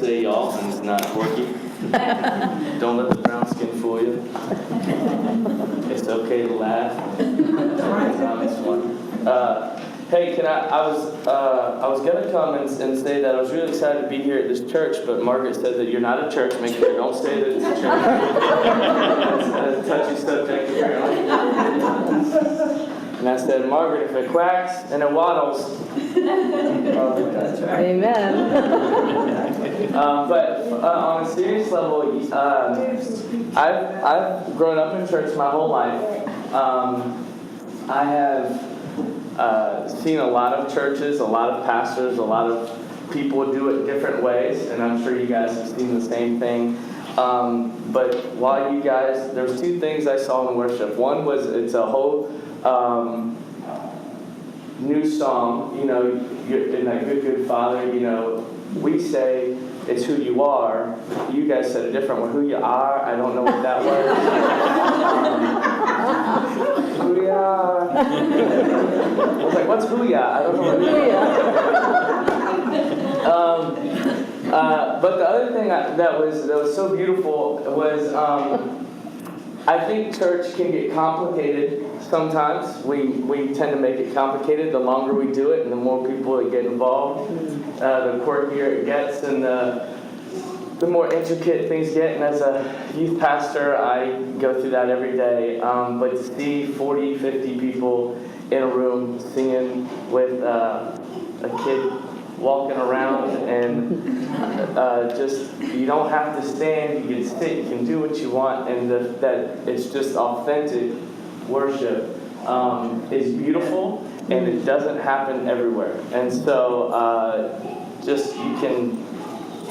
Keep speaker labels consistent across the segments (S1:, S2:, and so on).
S1: say y'all, and it's not quirky. Don't let the brown skin fool you. It's okay to laugh. It's fun. Hey, I was gonna come and say that I was really excited to be here at this church, but Margaret said that you're not a church. Make sure you don't say that it's a church. It's a touchy subject apparently. And I said, Margaret, if it quacks and it waddles,
S2: Amen.
S1: But on a serious level, I've grown up in church my whole life. I have seen a lot of churches, a lot of pastors, a lot of people do it different ways, and I'm sure you guys have seen the same thing. But while you guys, there's two things I saw in worship. One was it's a whole new song, you know, in that Good Father, you know, we say it's who you are. You guys said a different one. Who you are, I don't know what that was. Who you are. I was like, what's who ya? I don't know what but the other thing that was so beautiful was I think church can get complicated sometimes. We tend to make it complicated. The longer we do it and the more people that get involved, the quirkier it gets and the more intricate things get. And as a youth pastor, I go through that every day. But to see 40, 50 people in a room singing with a kid walking around and just, you don't have to stand, you can sit, you can do what you want, and that it's just authentic worship is beautiful, and it doesn't happen everywhere. And so just you can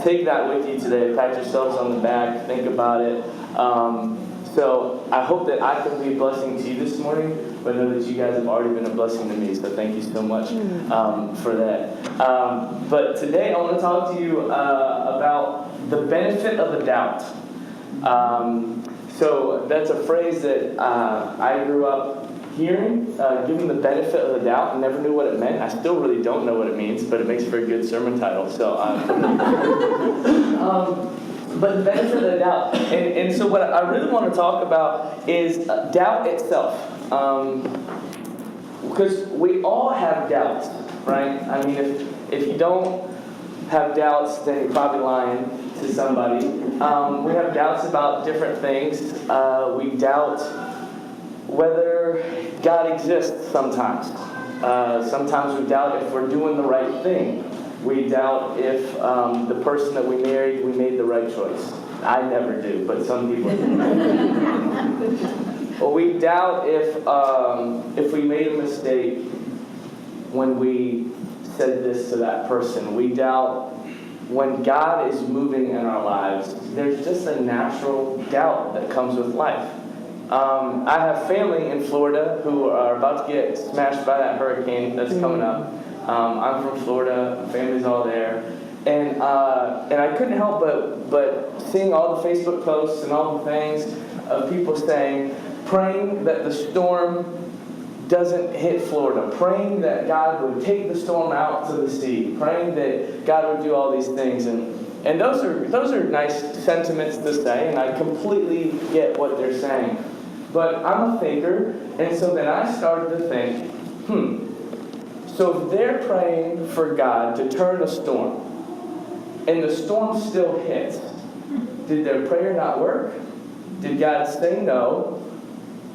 S1: take that with you today, pat yourselves on the back, think about it. So I hope that I can be a blessing to you this morning, but know that you guys have already been a blessing to me, so thank you so much for that. But today I want to talk to you about the benefit of the doubt. So that's a phrase that I grew up hearing, given the benefit of the doubt. I never knew what it meant. I still really don't know what it means, but it makes for a good sermon title. So, but the benefit of the doubt. And so what I really want to talk about is doubt itself. Because we all have doubts, right? I mean, if you don't have doubts, then you're probably lying to somebody. We have doubts about different things. We doubt whether God exists sometimes. Sometimes we doubt if we're doing the right thing. We doubt if the person that we married, we made the right choice. I never do, but some people do. Or we doubt if we made a mistake when we said this to that person. We doubt when God is moving in our lives. There's just a natural doubt that comes with life. I have family in Florida who are about to get smashed by that hurricane that's coming up. I'm from Florida, family's all there. And I couldn't help but seeing all the Facebook posts and all the things of people saying, praying that the storm doesn't hit Florida, praying that God would take the storm out to the sea, praying that God would do all these things. And those are nice sentiments to say, and I completely get what they're saying. But I'm a thinker, and so then I started to think, so if they're praying for God to turn a storm, and the storm still hits, did their prayer not work? Did God say no?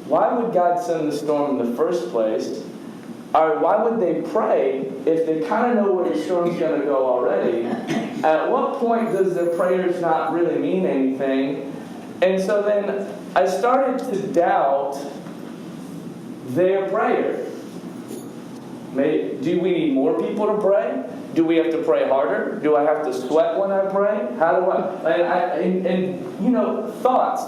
S1: Why would God send the storm in the first place? Or why would they pray if they kind of know where the storm's going to go already? At what point does their prayers not really mean anything? And so then I started to doubt their prayer. Do we need more people to pray? Do we have to pray harder? Do I have to sweat when I pray? How do thoughts,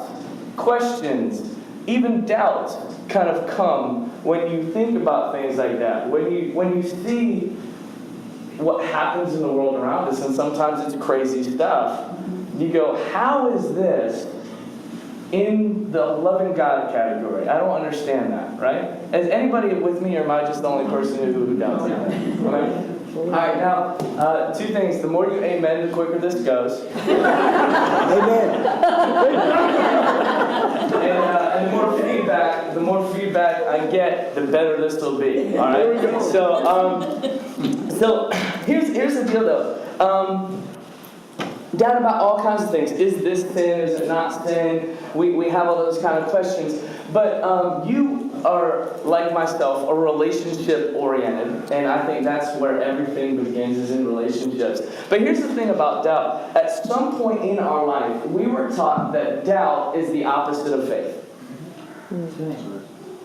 S1: questions, even doubts kind of come when you think about things like that. When you see what happens in the world around us, and sometimes it's crazy stuff, you go, how is this in the loving God category? I don't understand that, right? Is anybody with me, or am I just the only person who doubts that? Right? All right, now, two things. The more you amen, the quicker this goes.
S2: Amen.
S1: And the more feedback I get, the better this will be. All right. So here's the deal, though. Doubt about all kinds of things. Is this sin? Is it not sin? We have all those kind of questions. But you are, like myself, are relationship-oriented. And I think that's where everything begins, is in relationships. But here's the thing about doubt. At some point in our life, we were taught that doubt is the opposite of faith.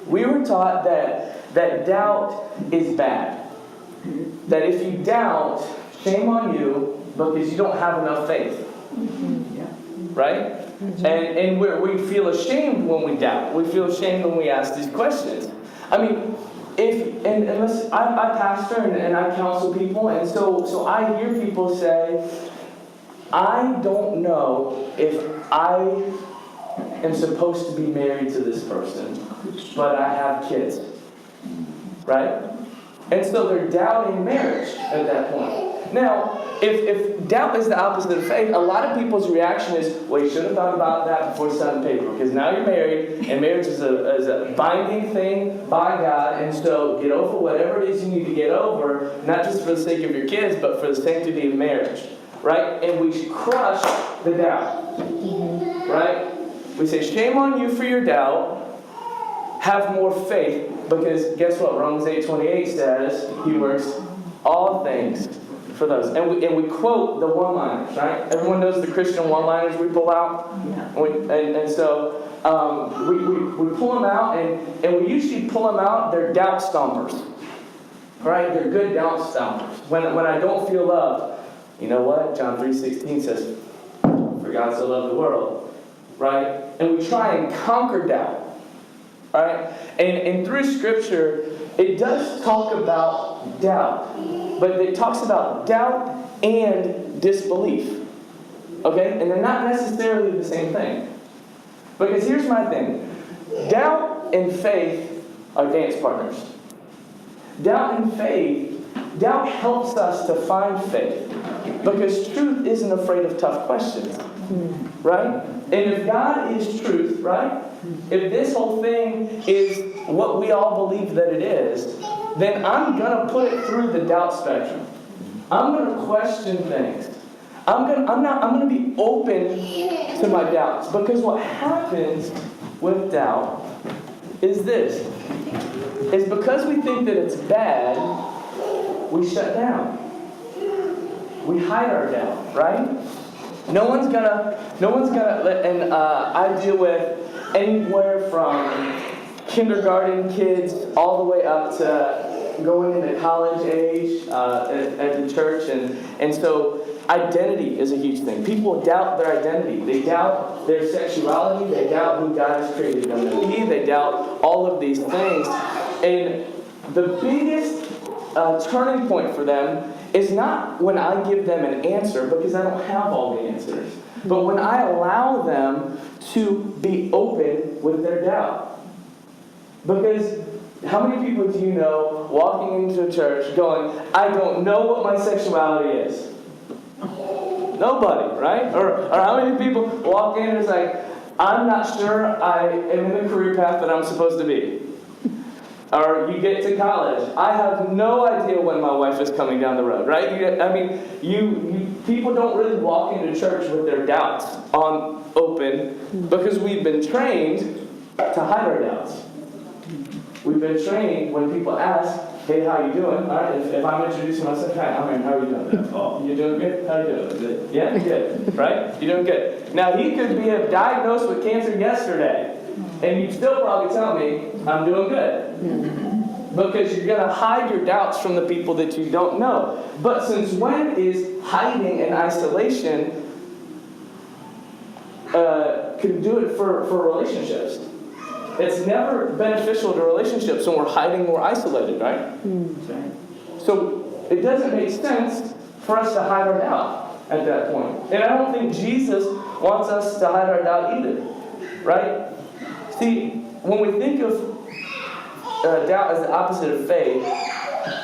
S1: We were taught that doubt is bad. That if you doubt, shame on you, because you don't have enough faith. Right? And we feel ashamed when we doubt. We feel ashamed when we ask these questions. I mean, unless I pastor and I counsel people, and so I hear people say, I don't know if I am supposed to be married to this person, but I have kids. Right? And so they're doubting marriage at that point. Now, if doubt is the opposite of faith, a lot of people's reaction is, well, you should have thought about that before signing paper, because now you're married, and marriage is a binding thing by God, and so get over whatever it is you need to get over, not just for the sake of your kids, but for the sanctity of marriage, right? And we crush the doubt, right? We say, shame on you for your doubt, have more faith, because guess what? Romans 8:28 says, he works all things for those. And we quote the one-liners, right? Everyone knows the Christian one-liners we pull out? Yeah. So we pull them out, and we usually pull them out, they're doubt stompers. Right? They're good doubt stompers. When I don't feel loved, you know what? John 3:16 says, for God so loved the world. Right? And we try and conquer doubt. Right? And through Scripture, it does talk about doubt. But it talks about doubt and disbelief. Okay? And they're not necessarily the same thing. Because here's my thing. Doubt and faith are dance partners. Doubt helps us to find faith. Because truth isn't afraid of tough questions. Right? And if God is truth, right? If this whole thing is what we all believe that it is, then I'm going to put it through the doubt spectrum. I'm going to question things. I'm going to be open to my doubts. Because what happens with doubt is this. Is because we think that it's bad, we shut down. We hide our doubt, right? No one's gonna let, and I deal with anywhere from kindergarten kids all the way up to going into college age at the church, and so identity is a huge thing. People doubt their identity. They doubt their sexuality. They doubt who God has created them to be. They doubt all of these things. And the biggest turning point for them is not when I give them an answer, because I don't have all the answers, but when I allow them to be open with their doubt. Because how many people do you know walking into a church going, I don't know what my sexuality is? Nobody, right? Or how many people walk in and it's like, I'm not sure I am in the career path that I'm supposed to be. Or you get to college, I have no idea when my wife is coming down the road, right? People don't really walk into church with their doubts on open, because we've been trained to hide our doubts. We've been trained when people ask, hey, how you doing? All right, if I'm introducing myself, hi, I'm Arin, how are you doing? Oh, you doing good? How you doing? Good. Yeah, good, right? You're doing good. Now, he could be diagnosed with cancer yesterday, and you'd still probably tell me, I'm doing good. Because you're going to hide your doubts from the people that you don't know. But since when is hiding and isolation can do it for relationships? It's never beneficial to relationships when we're hiding, we're isolated, right? So it doesn't make sense for us to hide our doubt at that point. And I don't think Jesus wants us to hide our doubt either, right? See, when we think of doubt as the opposite of faith,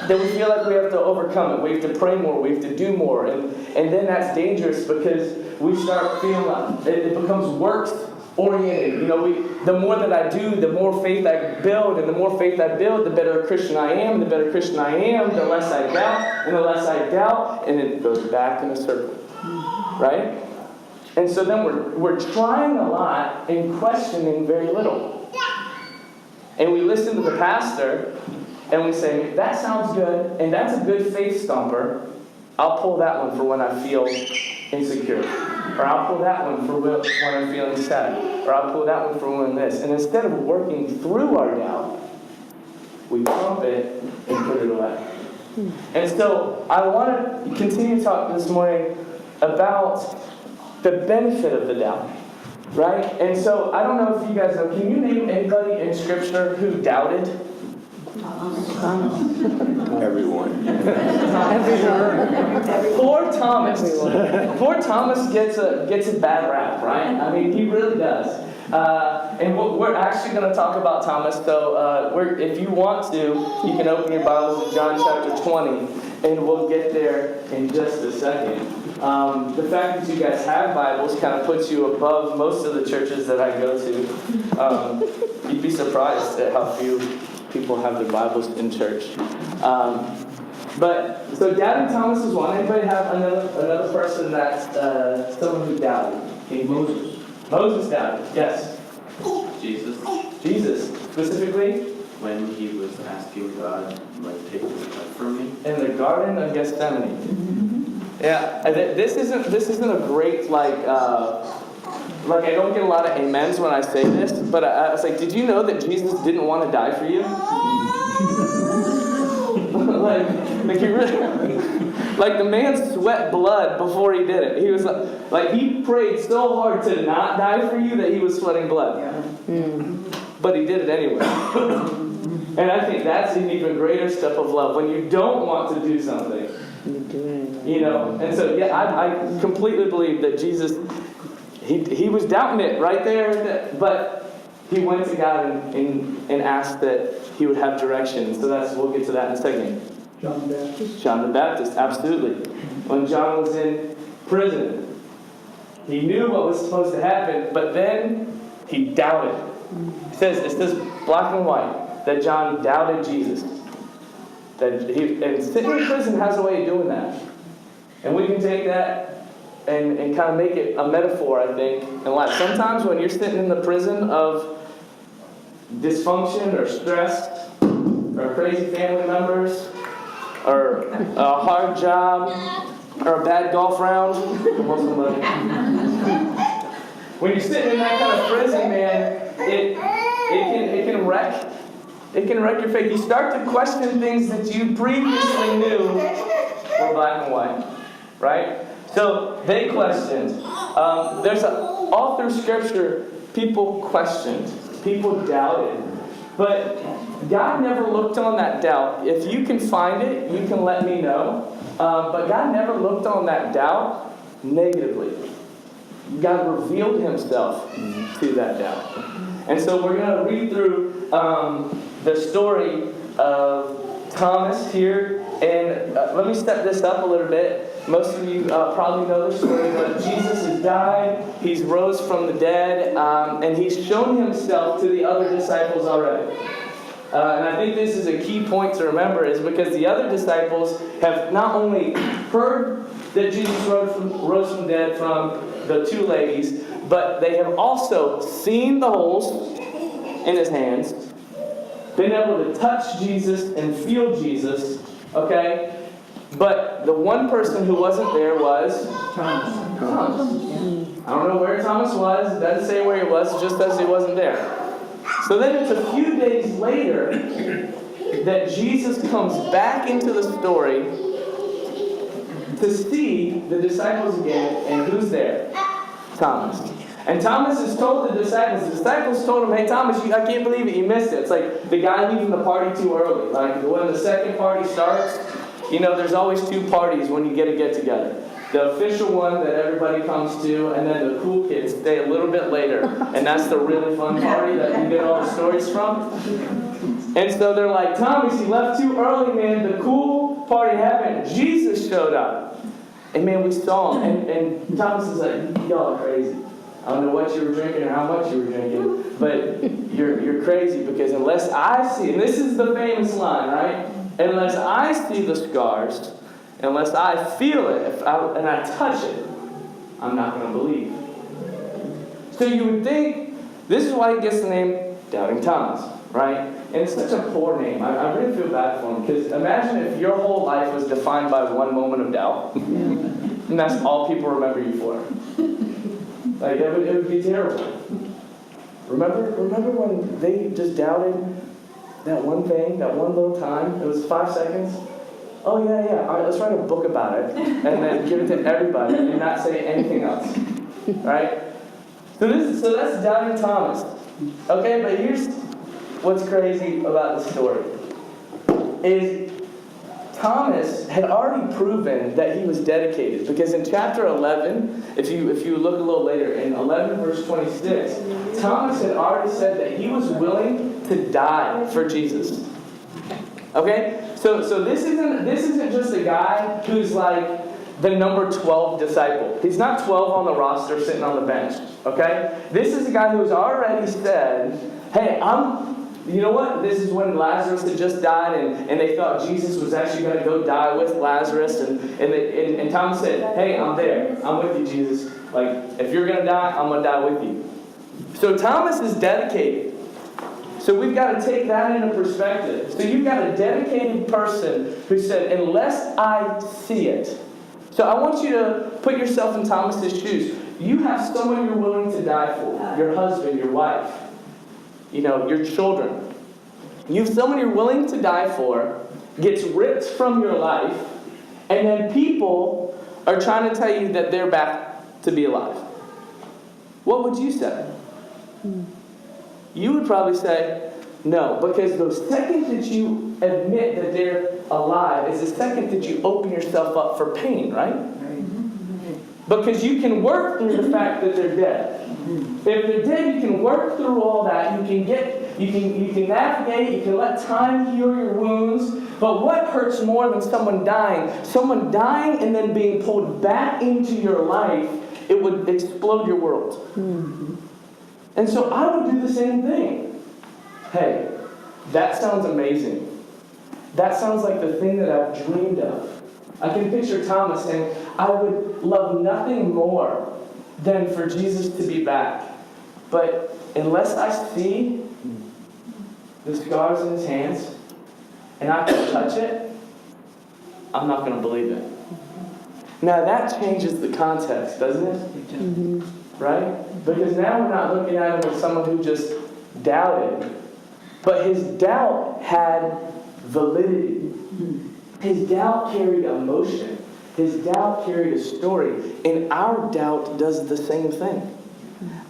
S1: then we feel like we have to overcome it. We have to pray more. We have to do more. And then that's dangerous because we start feeling like it becomes works-oriented. The more that I do, the more faith I build. And the more faith I build, the better a Christian I am. The better Christian I am, the less I doubt. And the less I doubt, and it goes back in a circle. Right? And so then we're trying a lot and questioning very little. And we listen to the pastor, and we say, that sounds good, and that's a good faith stomper. I'll pull that one for when I feel insecure. Or I'll pull that one for when I'm feeling sad. Or I'll pull that one for when this. And instead of working through our doubt, we pump it and put it away. And so I want to continue to talk this morning about the benefit of the doubt. Right? And so I don't know if you guys know, can you name anybody in Scripture who doubted?
S2: Everyone.
S1: Poor Thomas. Poor Thomas gets a bad rap, right? I mean, he really does. And we're actually going to talk about Thomas. So if you want to, you can open your Bibles to John chapter 20, and we'll get there in just a second. The fact that you guys have Bibles kind of puts you above most of the churches that I go to. You'd be surprised at how few people have their Bibles in church. But so doubting Thomas is one. Anybody have another person that's someone who doubted? Moses. Moses doubted. Yes. Jesus specifically.
S3: When he was asking God, take this cup from me.
S1: In the Garden of Gethsemane. Yeah, this isn't a great like I don't get a lot of amens when I say this, but I was like, did you know that Jesus didn't want to die for you? like he really, like the man sweat blood before he did it. He was like he prayed so hard to not die for you that he was sweating blood. But he did it anyway. And I think that's an even greater step of love when you don't want to do something. And so I completely believe that Jesus, he was doubting it right there, but he went to God and asked that he would have direction. So we'll get to that in a second. John the Baptist, absolutely. When John was in prison, he knew what was supposed to happen, but then he doubted. It says black and white that John doubted Jesus. And sitting in prison has a way of doing that. And we can take that and kind of make it a metaphor, I think, in life. Sometimes when you're sitting in the prison of dysfunction or stress or crazy family members or a hard job or a bad golf round, when you're sitting in that kind of prison, man, it can wreck. It can wreck your faith. You start to question things that you previously knew were black and white, right? So they questioned. All through Scripture, people questioned, people doubted, but God never looked on that doubt. If you can find it, you can let me know. But God never looked on that doubt negatively. God revealed Himself to that doubt. And so we're going to read through the story of Thomas here. And let me step this up a little bit. Most of you probably know the story, but Jesus has died. He's rose from the dead. And He's shown Himself to the other disciples already. And I think this is a key point to remember, is because the other disciples have not only heard that Jesus rose from the dead from the two ladies, but they have also seen the holes in His hands, been able to touch Jesus and feel Jesus, okay? But the one person who wasn't there was Thomas. I don't know where Thomas was. It doesn't say where he was. It just says he wasn't there. So then it's a few days later that Jesus comes back into the story to see the disciples again, and who's there? Thomas. And Thomas has told the disciples told him, hey Thomas, I can't believe it, you missed it. It's like the guy leaving the party too early. Like when the second party starts, there's always two parties when you get together. The official one that everybody comes to, and then the cool kids stay a little bit later. And that's the really fun party that you get all the stories from. And so they're like, Thomas, you left too early, man. The cool party happened. Jesus showed up. And man, we saw him. And Thomas is like, y'all are crazy. I don't know what you were drinking or how much you were drinking, but you're crazy because unless I see, and this is the famous line, right? Unless I see the scars, unless I feel it, and I touch it, I'm not going to believe. So you would think, this is why he gets the name Doubting Thomas, right? And it's such a poor name. I really feel bad for him, because imagine if your whole life was defined by one moment of doubt, and that's all people remember you for. Like, it would be terrible. Remember when they just doubted that one thing, that one little time? It was 5 seconds. Oh, yeah. All right, let's write a book about it. And then give it to everybody and not say anything else. Right? So that's Doubting Thomas. Okay, but here's what's crazy about the story. Is Thomas had already proven that he was dedicated, because in chapter 11, if you look a little later, in 11 verse 26, Thomas had already said that he was willing to die for Jesus. Okay? So this isn't just a guy who's like the number 12 disciple. He's not 12 on the roster sitting on the bench. Okay? This is a guy who's already said, hey, you know what? This is when Lazarus had just died, and they thought Jesus was actually going to go die with Lazarus. And Thomas said, hey, I'm there. I'm with you, Jesus. Like, if you're going to die, I'm going to die with you. So Thomas is dedicated. So we've got to take that into perspective. So you've got a dedicated person who said, unless I see it. So I want you to put yourself in Thomas's shoes. You have someone you're willing to die for. Your husband, your wife. Your children. You have someone you're willing to die for, gets ripped from your life, and then people are trying to tell you that they're back to be alive. What would you say? You would probably say, no, because the second that you admit that they're alive is the second that you open yourself up for pain, right? Because you can work through the fact that they're dead. If they're dead, you can work through all that. You can navigate. You can let time heal your wounds. But what hurts more than someone dying? Someone dying and then being pulled back into your life. It would explode your world. And so I would do the same thing. Hey, that sounds amazing. That sounds like the thing that I've dreamed of. I can picture Thomas saying, I would love nothing more than for Jesus to be back. But unless I see the scars in his hands and I can touch it, I'm not going to believe it. Now that changes the context, doesn't it? Right? Because now we're not looking at him as someone who just doubted. But his doubt had validity. His doubt carried emotion. His doubt carried a story. And our doubt does the same thing.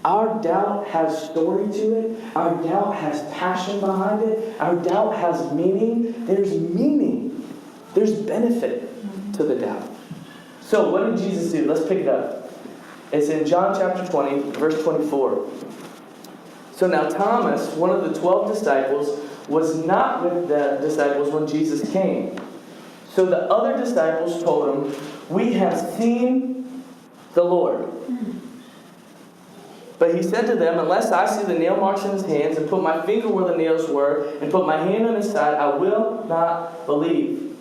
S1: Our doubt has story to it. Our doubt has passion behind it. Our doubt has meaning. There's meaning. There's benefit to the doubt. So what did Jesus do? Let's pick it up. It's in John chapter 20, verse 24. So now Thomas, one of the 12 disciples, was not with the disciples when Jesus came. So the other disciples told him, we have seen the Lord. But he said to them, unless I see the nail marks in his hands and put my finger where the nails were and put my hand on his side, I will not believe.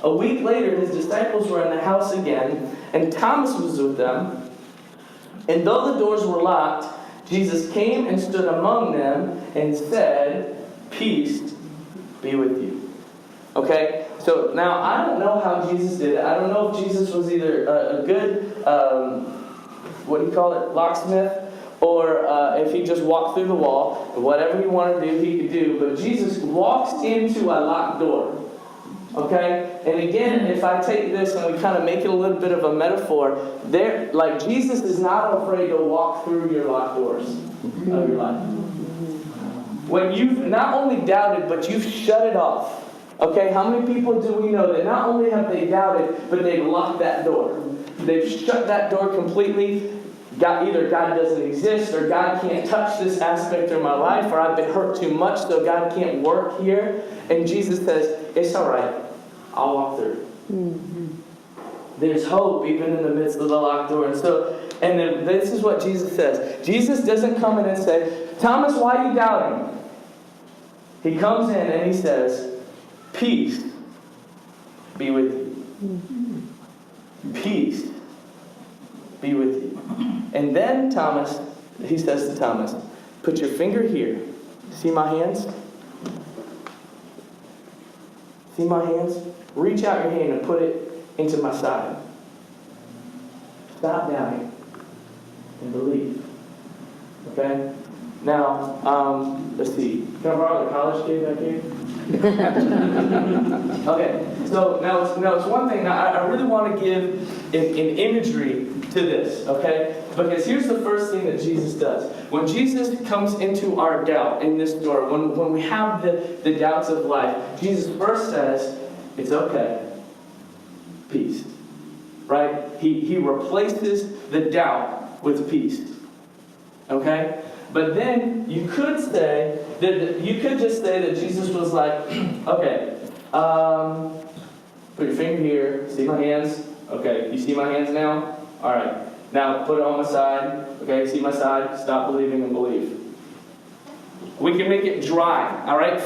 S1: A week later, his disciples were in the house again, and Thomas was with them. And though the doors were locked, Jesus came and stood among them and said, peace be with you. Okay? So now, I don't know how Jesus did it. I don't know if Jesus was either a good, locksmith, or if he just walked through the wall. Whatever he wanted to do, he could do. But Jesus walks into a locked door. Okay? And again, if I take this and we kind of make it a little bit of a metaphor, Jesus is not afraid to walk through your locked doors of your life. When you've not only doubted, but you've shut it off. Okay, how many people do we know that not only have they doubted, but they've locked that door? They've shut that door completely. either God doesn't exist, or God can't touch this aspect of my life, or I've been hurt too much so God can't work here. And Jesus says, it's all right. I'll walk through. There's hope even in the midst of the locked door. And then this is what Jesus says. Jesus doesn't come in and say, Thomas, why are you doubting? He comes in and he says, peace be with you. Peace be with you. And then Thomas, he says to Thomas, put your finger here. See my hands? See my hands? Reach out your hand and put it into my side. Stop doubting and believe. Okay? Now, let's see. Can I borrow the college kid back here? Okay, so now it's one thing. Now, I really want to give an imagery to this, okay? Because here's the first thing that Jesus does. When Jesus comes into our doubt in this story, when we have the doubts of life, Jesus first says, it's okay. Peace. Right? He replaces the doubt with peace. Okay? But then you could say that just say that Jesus was like, okay, put your finger here, see my hands? Okay, you see my hands now? Alright. Now put it on my side. Okay, see my side? Stop believing and believe. We can make it dry, alright?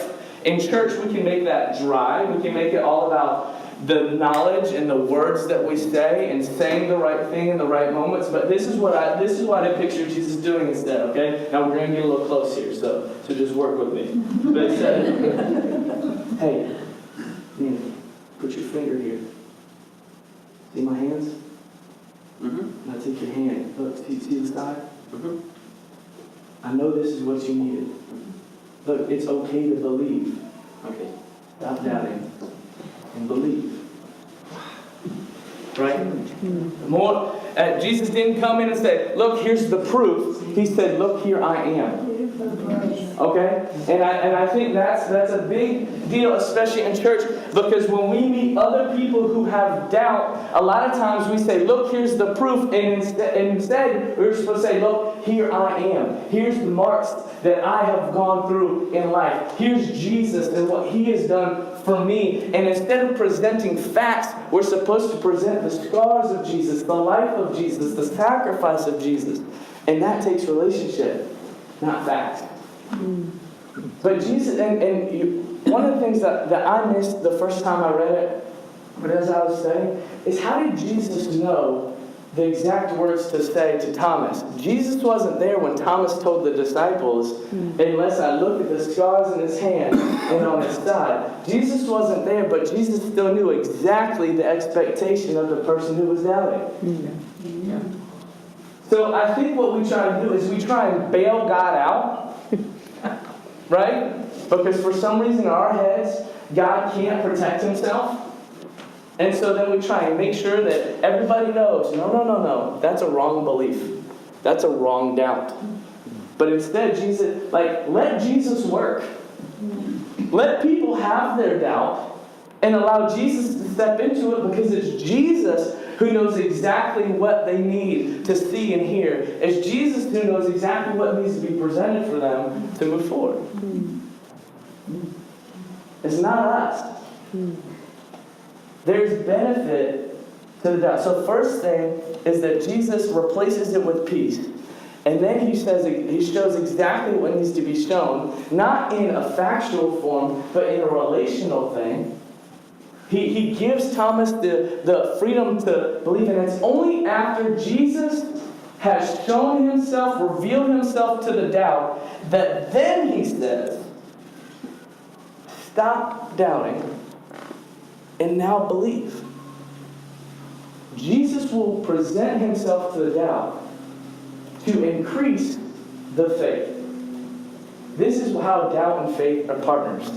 S1: In church we can make that dry. We can make it all about the knowledge and the words that we say and saying the right thing in the right moments. But this is what I picture Jesus doing instead, okay? Now we're going to get a little close here, so just work with me. But it said, hey, put your finger here. See my hands? Now take your hand. Look, see the side? I know this is what you needed. Look, it's okay to believe. Okay. Stop doubting and believe. Right? Jesus didn't come in and say, look, here's the proof. He said, look, here I am. Okay? And I think that's a big deal, especially in church, because when we meet other people who have doubt, a lot of times we say, look, here's the proof, and instead we're supposed to say, look, here I am. Here's the marks that I have gone through in life. Here's Jesus and what He has done for me. And instead of presenting facts, we're supposed to present the scars of Jesus, the life of Jesus, the sacrifice of Jesus. And that takes relationship, not facts. But Jesus, one of the things that I missed the first time I read it, but as I was studying, is how did Jesus know the exact words to say to Thomas? Jesus wasn't there when Thomas told the disciples, unless I look at the scars in his hand and on his side. Jesus wasn't there, but Jesus still knew exactly the expectation of the person who was doubting. So I think what we try to do is we try and bail God out. Right? Because for some reason in our heads, God can't protect Himself. And so then we try and make sure that everybody knows, no. That's a wrong belief. That's a wrong doubt. But instead, Jesus, let Jesus work. Let people have their doubt and allow Jesus to step into it, because it's Jesus who knows exactly what they need to see and hear. It's Jesus who knows exactly what needs to be presented for them to move forward. It's not us. There's benefit to the doubt. So first thing is that Jesus replaces it with peace. And then he shows exactly what needs to be shown, not in a factual form, but in a relational thing. He gives Thomas the freedom to believe, and it's only after Jesus has shown Himself, revealed Himself to the doubt, that then He says, stop doubting and now believe. Jesus will present Himself to the doubt to increase the faith. This is how doubt and faith are partners.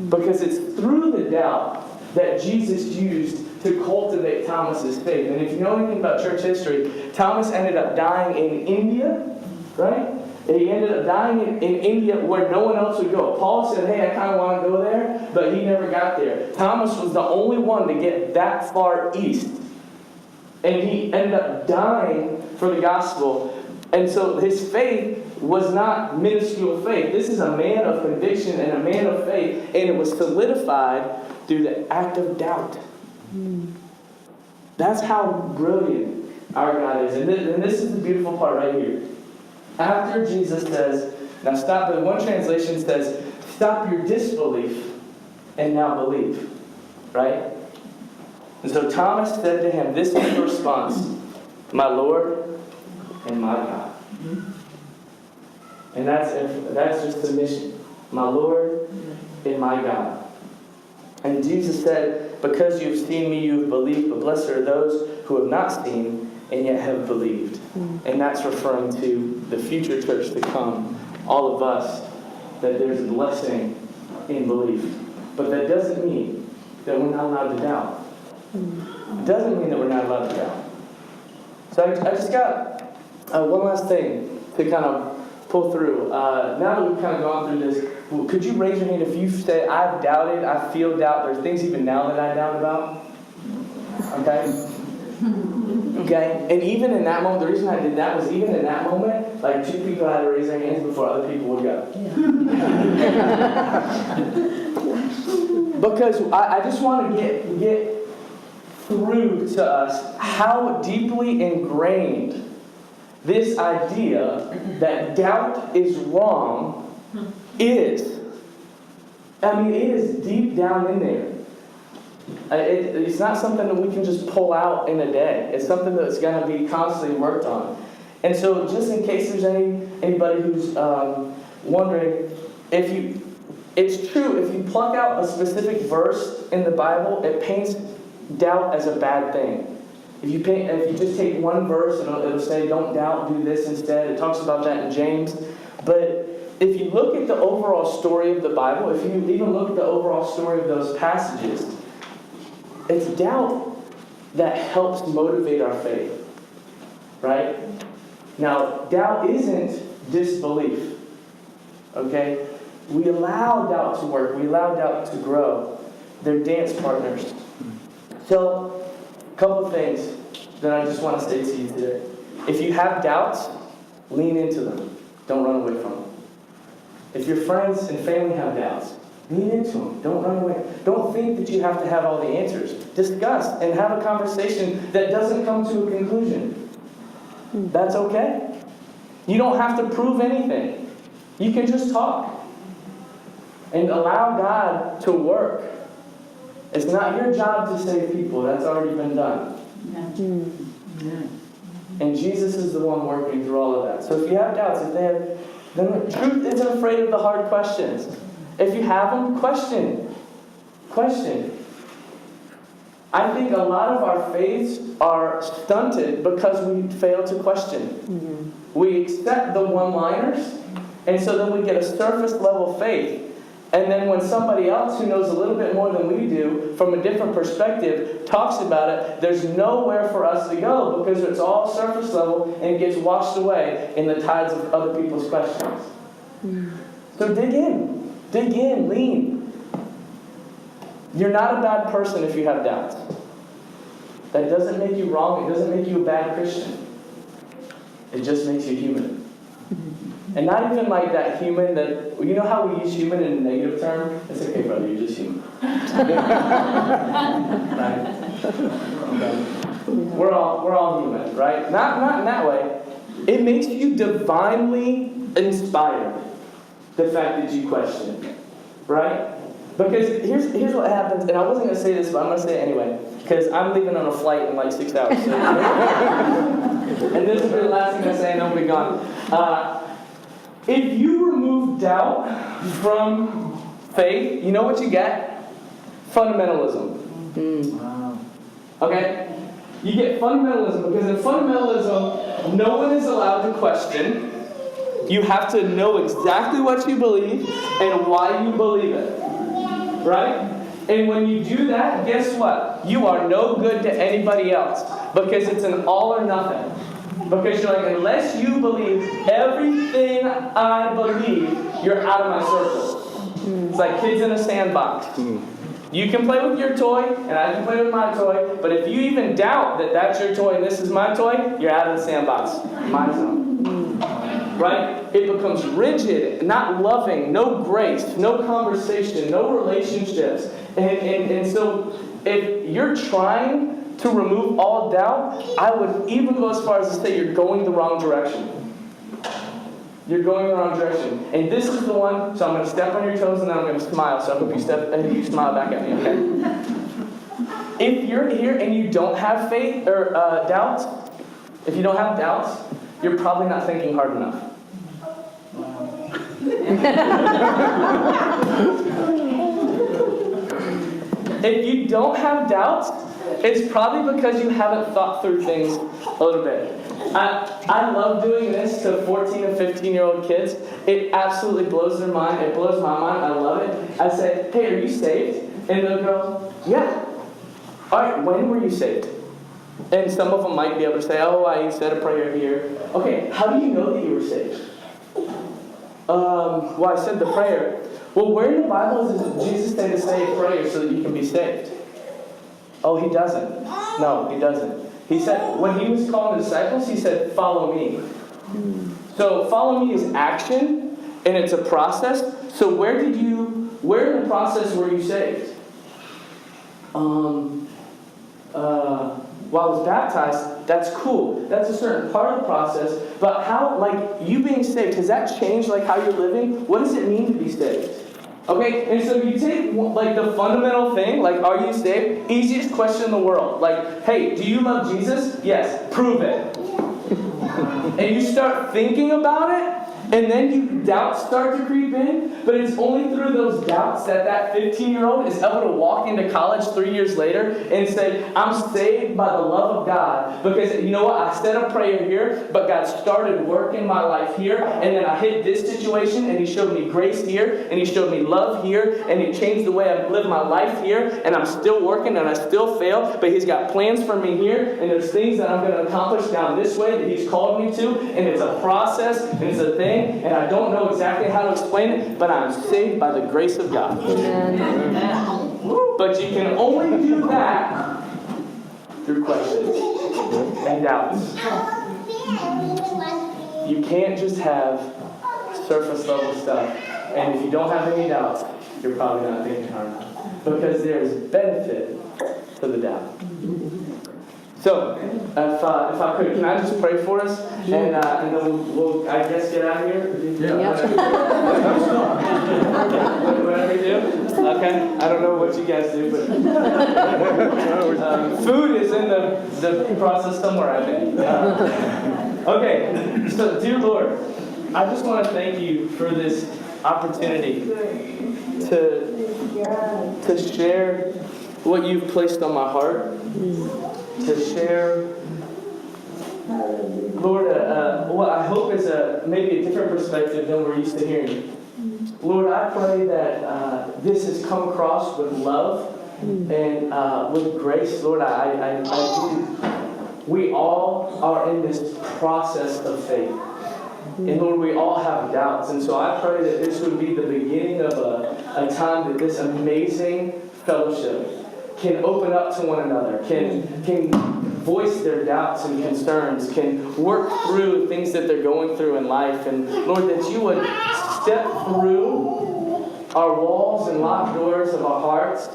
S1: Because it's through the doubt that Jesus used to cultivate Thomas's faith. And if you know anything about church history, Thomas ended up dying in India, right? And he ended up dying in India where no one else would go. Paul said, hey, I kind of want to go there, but he never got there. Thomas was the only one to get that far east. And he ended up dying for the gospel. And so his faith was not minuscule faith. This is a man of conviction and a man of faith. And it was solidified through the act of doubt. That's how brilliant our God is. And this is the beautiful part right here. After Jesus says, now stop, but one translation says, stop your disbelief and now believe. Right? And so Thomas said to him, this is the response, my Lord and my God. And that's just submission. My Lord and my God. And Jesus said, because you've seen me, you've believed, but blessed are those who have not seen and yet have believed. And that's referring to the future church to come, all of us, that there's a blessing in belief. But that doesn't mean that we're not allowed to doubt. It doesn't mean that we're not allowed to doubt. So I just got one last thing to kind of pull through. Now that we've kind of gone through this, could you raise your hand if you've said, I've doubted, I feel doubt, there's things even now that I doubt about? Okay? Okay? And even in that moment, the reason I did that was even in that moment, like 2 people had to raise their hands before other people would go. Because I just want to get through to us how deeply ingrained this idea that doubt is wrong is. I mean, it is deep down in there. It's not something that we can just pull out in a day. It's something that's going to be constantly worked on. And so just in case there's anybody who's wondering, it's true, if you pluck out a specific verse in the Bible, it paints doubt as a bad thing. If you just take one verse, it'll say, don't doubt, do this instead. It talks about that in James. But if you look at the overall story of the Bible, if you even look at the overall story of those passages, it's doubt that helps motivate our faith. Right? Now, doubt isn't disbelief. Okay? We allow doubt to work. We allow doubt to grow. They're dance partners. So, a couple of things that I just want to say to you today. If you have doubts, lean into them. Don't run away from them. If your friends and family have doubts, lean into them. Don't run away. Don't think that you have to have all the answers. Discuss and have a conversation that doesn't come to a conclusion. That's okay. You don't have to prove anything. You can just talk. And allow God to work. It's not your job to save people. That's already been done. And Jesus is the one working through all of that. So if you have doubts, then the truth isn't afraid of the hard questions. If you have them, question. I think a lot of our faiths are stunted because we fail to question. We accept the one-liners, and so then we get a surface level faith. And then when somebody else who knows a little bit more than we do, from a different perspective, talks about it, there's nowhere for us to go because it's all surface level and it gets washed away in the tides of other people's questions. So dig in, lean. You're not a bad person if you have doubts. That doesn't make you wrong. It doesn't make you a bad Christian. It just makes you human. And not even like that human that, you know how we use human in a negative term? It's okay, brother, you're just human. Right? We're all human, right? Not in that way. It makes you divinely inspired, the fact that you question. Right? Because here's what happens, and I wasn't going to say this, but I'm going to say it anyway, because I'm leaving on a flight in like 6 hours. And this will be the last thing I say, and then we'll be gone. If you remove doubt from faith, you know what you get? Fundamentalism.
S2: Wow.
S1: Okay? You get fundamentalism, because in fundamentalism, no one is allowed to question. You have to know exactly what you believe and why you believe it. Right? And when you do that, guess what? You are no good to anybody else. Because it's an all or nothing. Because you're like, unless you believe everything I believe, you're out of my circle. It's like kids in a sandbox. You can play with your toy, and I can play with my toy, but if you even doubt that that's your toy and this is my toy, you're out of the sandbox. My zone. Right? It becomes rigid, not loving, no grace, no conversation, no relationships. And so if you're trying to remove all doubt, I would even go as far as to say you're going the wrong direction. You're going the wrong direction. And this is the one, so I'm going to step on your toes and then I'm going to smile. So I hope you smile back at me, okay? If you're here and you don't have faith or doubts, if you don't have doubts, you're probably not thinking hard enough. If you don't have doubts, it's probably because you haven't thought through things a little bit. I love doing this to 14 and 15-year-old kids. It absolutely blows their mind. It blows my mind. I love it. I say, hey, are you saved? And they'll go, yeah. All right, when were you saved? And some of them might be able to say, oh, I said a prayer here. Okay, how do you know that you were saved? Well, I said the prayer. Well, where in the Bible does Jesus say to say a prayer so that you can be saved? Oh, he doesn't. No, he doesn't. He said, when he was calling the disciples, he said, follow me. So follow me is action, and it's a process. So where in the process were you saved? While I was baptized, that's cool. That's a certain part of the process. But how, like, you being saved, has that changed, like, how you're living? What does it mean to be saved? Okay, and so you take, like, the fundamental thing, like, are you saved? Easiest question in the world. Like, hey, do you love Jesus? Yes. Prove it. And you start thinking about it, and then doubts start to creep in, but it's only through those doubts that 15-year-old is able to walk into college 3 years later and say, I'm saved by the love of God. Because, you know what, I said a prayer here, but God started working my life here, and then I hit this situation, and He showed me grace here, and He showed me love here, and He changed the way I live my life here, and I'm still working, and I still fail, but He's got plans for me here, and there's things that I'm going to accomplish down this way that He's called me to, and it's a process, and it's a thing, and I don't know exactly how to explain it, but I'm saved by the grace of God. Amen. But you can only do that through questions and doubts. You can't just have surface level stuff. And if you don't have any doubts, you're probably not thinking hard enough. Because there's benefit to the doubt. So, if I could, can I just pray for us? And then we'll, I guess, get out of here? Yeah. Whatever you do? Okay. I don't know what you guys do, but food is in the process somewhere, I think. Okay. So, dear Lord, I just want to thank you for this opportunity to share what you've placed on my heart. To share, Lord, what I hope is maybe a different perspective than we're used to hearing. Lord, I pray that this has come across with love and with grace. Lord, I do. We all are in this process of faith. And Lord, we all have doubts. And so I pray that this would be the beginning of a time that this amazing fellowship can open up to one another, can voice their doubts and concerns, can work through things that they're going through in life. And Lord, that you would step through our walls and locked doors of our hearts,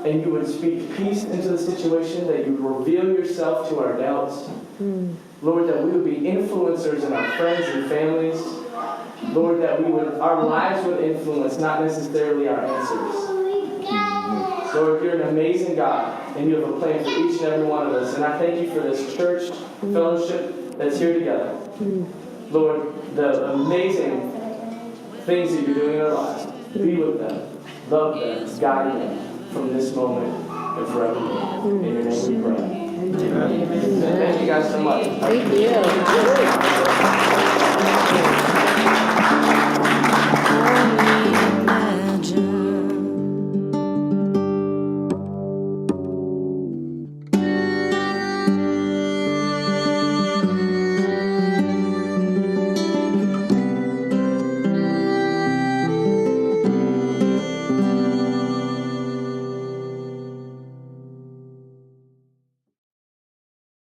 S1: and you would speak peace into the situation, that you would reveal yourself to our doubts. Lord, that we would be influencers in our friends and families. Lord, that our lives would influence, not necessarily our answers. Lord, you're an amazing God, and you have a plan for each and every one of us. And I thank you for this church fellowship that's here together. Lord, the amazing things that you're doing in our lives. Be with them, love them, guide them from this moment and forevermore. In your name we pray. Amen. Thank you guys so much.
S4: Thank you.